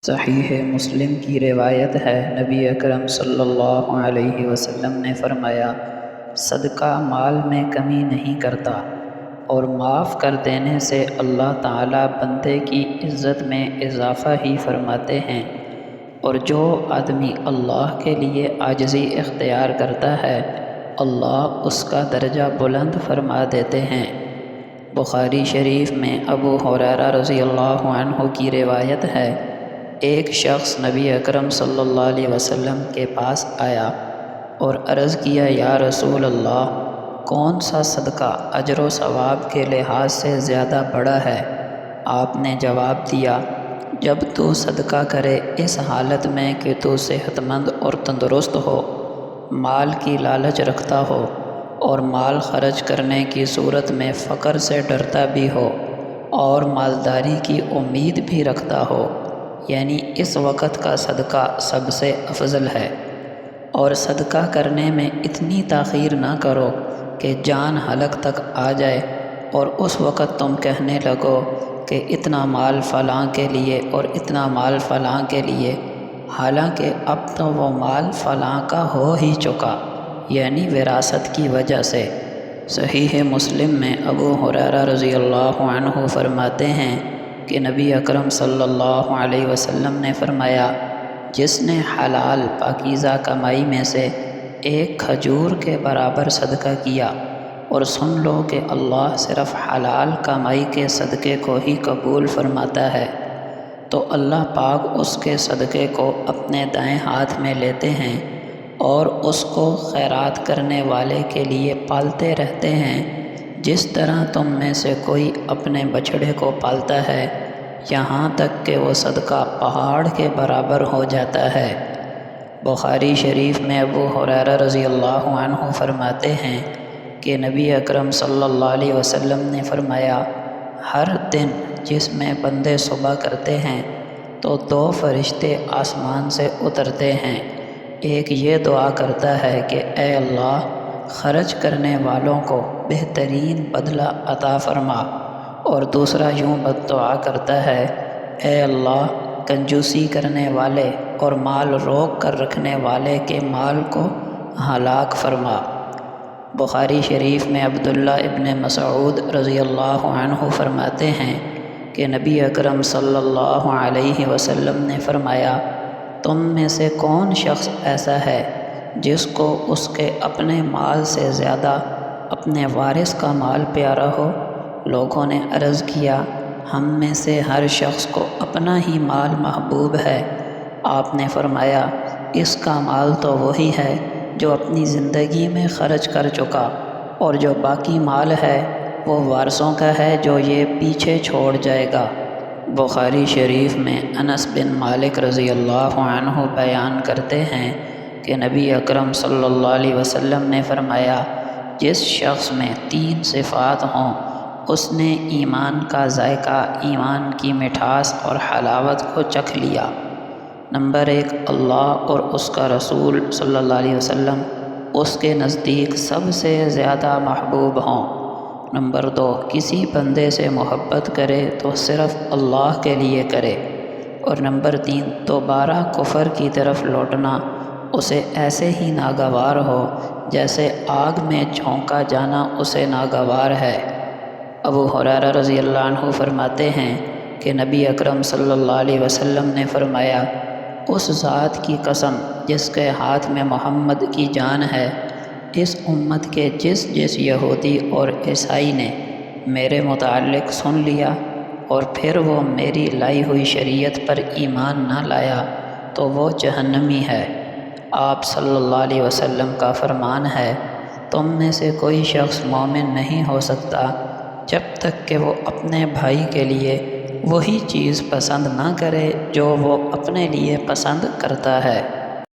صحیح مسلم کی روایت ہے، نبی اکرم صلی اللہ علیہ وسلم نے فرمایا، صدقہ مال میں کمی نہیں کرتا اور معاف کر دینے سے اللہ تعالیٰ بندے کی عزت میں اضافہ ہی فرماتے ہیں، اور جو آدمی اللہ کے لیے عاجزی اختیار کرتا ہے اللہ اس کا درجہ بلند فرما دیتے ہیں۔ بخاری شریف میں ابو ہریرہ رضی اللہ عنہ کی روایت ہے، ایک شخص نبی اکرم صلی اللہ علیہ وسلم کے پاس آیا اور عرض کیا، یا رسول اللہ، کون سا صدقہ اجر و ثواب کے لحاظ سے زیادہ بڑا ہے؟ آپ نے جواب دیا، جب تو صدقہ کرے اس حالت میں کہ تو صحت مند اور تندرست ہو، مال کی لالچ رکھتا ہو اور مال خرچ کرنے کی صورت میں فقر سے ڈرتا بھی ہو اور مالداری کی امید بھی رکھتا ہو، یعنی اس وقت کا صدقہ سب سے افضل ہے۔ اور صدقہ کرنے میں اتنی تاخیر نہ کرو کہ جان ہلک تک آ جائے اور اس وقت تم کہنے لگو کہ اتنا مال فلاں کے لیے اور اتنا مال فلاں کے لیے، حالانکہ اب تو وہ مال فلاں کا ہو ہی چکا، یعنی وراثت کی وجہ سے۔ صحیح مسلم میں ابو ہریرہ رضی اللہ عنہ فرماتے ہیں کہ نبی اکرم صلی اللہ علیہ وسلم نے فرمایا، جس نے حلال پاکیزہ کمائی میں سے ایک کھجور کے برابر صدقہ کیا، اور سن لو کہ اللہ صرف حلال کمائی کے صدقے کو ہی قبول فرماتا ہے، تو اللہ پاک اس کے صدقے کو اپنے دائیں ہاتھ میں لیتے ہیں اور اس کو خیرات کرنے والے کے لیے پالتے رہتے ہیں، جس طرح تم میں سے کوئی اپنے بچھڑے کو پالتا ہے، یہاں تک کہ وہ صدقہ پہاڑ کے برابر ہو جاتا ہے۔ بخاری شریف میں ابو ہریرہ رضی اللہ عنہ فرماتے ہیں کہ نبی اکرم صلی اللہ علیہ وسلم نے فرمایا، ہر دن جس میں بندے صبح کرتے ہیں تو دو فرشتے آسمان سے اترتے ہیں، ایک یہ دعا کرتا ہے کہ اے اللہ، خرچ کرنے والوں کو بہترین بدلہ عطا فرما، اور دوسرا یوں بد دعا کرتا ہے، اے اللہ، کنجوسی کرنے والے اور مال روک کر رکھنے والے کے مال کو ہلاک فرما۔ بخاری شریف میں عبداللہ ابن مسعود رضی اللہ عنہ فرماتے ہیں کہ نبی اکرم صلی اللہ علیہ وسلم نے فرمایا، تم میں سے کون شخص ایسا ہے جس کو اس کے اپنے مال سے زیادہ اپنے وارث کا مال پیارا ہو؟ لوگوں نے عرض کیا، ہم میں سے ہر شخص کو اپنا ہی مال محبوب ہے۔ آپ نے فرمایا، اس کا مال تو وہی ہے جو اپنی زندگی میں خرچ کر چکا، اور جو باقی مال ہے وہ وارثوں کا ہے جو یہ پیچھے چھوڑ جائے گا۔ بخاری شریف میں انس بن مالک رضی اللہ عنہ بیان کرتے ہیں کہ نبی اکرم صلی اللہ علیہ وسلم نے فرمایا، جس شخص میں 3 صفات ہوں اس نے ایمان کا ذائقہ، ایمان کی مٹھاس اور حلاوت کو چکھ لیا۔ نمبر 1، اللہ اور اس کا رسول صلی اللہ علیہ وسلم اس کے نزدیک سب سے زیادہ محبوب ہوں۔ نمبر 2، کسی بندے سے محبت کرے تو صرف اللہ کے لیے کرے۔ اور نمبر 3، دوبارہ کفر کی طرف لوٹنا اسے ایسے ہی ناگوار ہو جیسے آگ میں جھونکا جانا اسے ناگوار ہے۔ ابو ہریرہ رضی اللہ عنہ فرماتے ہیں کہ نبی اکرم صلی اللہ علیہ وسلم نے فرمایا، اس ذات کی قسم جس کے ہاتھ میں محمد کی جان ہے، اس امت کے جس یہودی اور عیسائی نے میرے متعلق سن لیا اور پھر وہ میری لائی ہوئی شریعت پر ایمان نہ لایا تو وہ جہنمی ہے۔ آپ صلی اللہ علیہ وسلم کا فرمان ہے، تم میں سے کوئی شخص مومن نہیں ہو سکتا جب تک کہ وہ اپنے بھائی کے لیے وہی چیز پسند نہ کرے جو وہ اپنے لیے پسند کرتا ہے۔